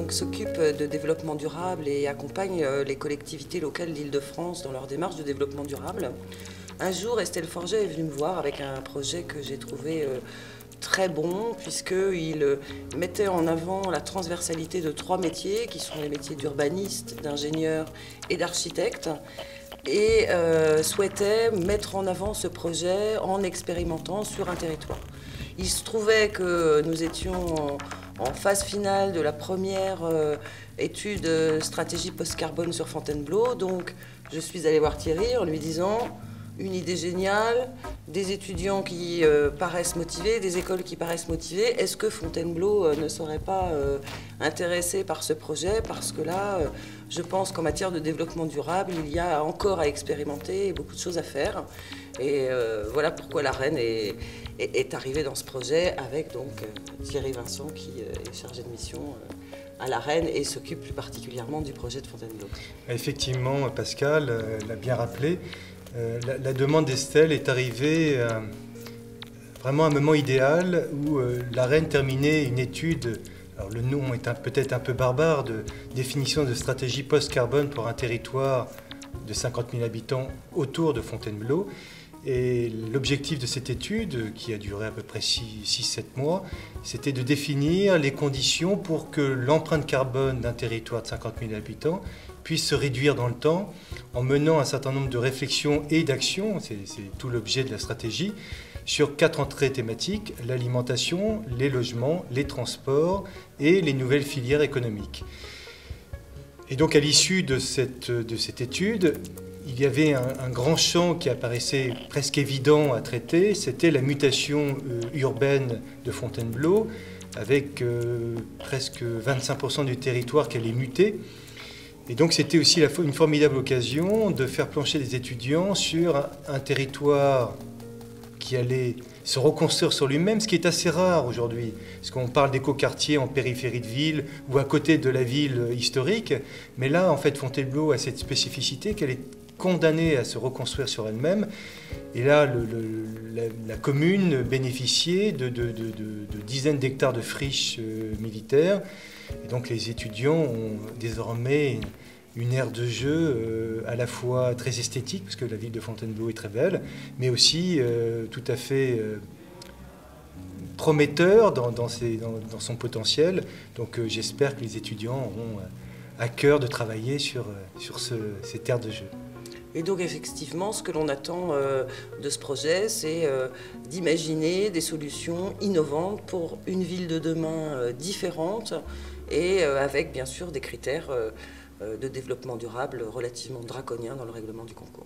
donc, s'occupe de développement durable et accompagne les collectivités locales d'Île-de-France dans leur démarche de développement durable. Un jour, Estelle Forget est venue me voir avec un projet que j'ai trouvé très bon, puisqu'il mettait en avant la transversalité de 3 métiers, qui sont les métiers d'urbaniste, d'ingénieur et d'architecte, et souhaitait mettre en avant ce projet en expérimentant sur un territoire. Il se trouvait que nous étions en phase finale de la première étude stratégie post-carbone sur Fontainebleau, donc je suis allée voir Thierry en lui disant: une idée géniale, des étudiants qui paraissent motivés, des écoles qui paraissent motivées. Est-ce que Fontainebleau ne serait pas intéressé par ce projet? Parce que là, je pense qu'en matière de développement durable, il y a encore à expérimenter et beaucoup de choses à faire. Et voilà pourquoi la Reine est arrivée dans ce projet avec donc Thierry Vincent qui est chargé de mission à la Reine et s'occupe plus particulièrement du projet de Fontainebleau. Effectivement, Pascal l'a bien rappelé. La demande d'Estelle est arrivée vraiment à un moment idéal où la Reine terminait une étude, alors le nom est peut-être un peu barbare, de définition de stratégie post-carbone pour un territoire de 50 000 habitants autour de Fontainebleau. Et l'objectif de cette étude, qui a duré à peu près 6-7 mois, c'était de définir les conditions pour que l'empreinte carbone d'un territoire de 50 000 habitants puisse se réduire dans le temps en menant un certain nombre de réflexions et d'actions, c'est tout l'objet de la stratégie, sur 4 entrées thématiques: l'alimentation, les logements, les transports et les nouvelles filières économiques. Et donc à l'issue de cette étude, il y avait un grand champ qui apparaissait presque évident à traiter, c'était la mutation urbaine de Fontainebleau, avec presque 25% du territoire qui allait muter. Et donc c'était aussi une formidable occasion de faire plancher les étudiants sur un territoire qui allait se reconstruire sur lui-même, ce qui est assez rare aujourd'hui, parce qu'on parle d'écoquartiers en périphérie de ville ou à côté de la ville historique, mais là en fait Fontainebleau a cette spécificité qu'elle est condamnée à se reconstruire sur elle-même. Et là, la commune bénéficiait de dizaines d'hectares de friches militaires. Et donc les étudiants ont désormais une aire de jeu à la fois très esthétique, parce que la ville de Fontainebleau est très belle, mais aussi tout à fait prometteur dans son potentiel. Donc j'espère que les étudiants auront à cœur de travailler sur cette aire de jeu. Et donc effectivement, ce que l'on attend de ce projet, c'est d'imaginer des solutions innovantes pour une ville de demain différente et avec bien sûr des critères de développement durable relativement draconiens dans le règlement du concours.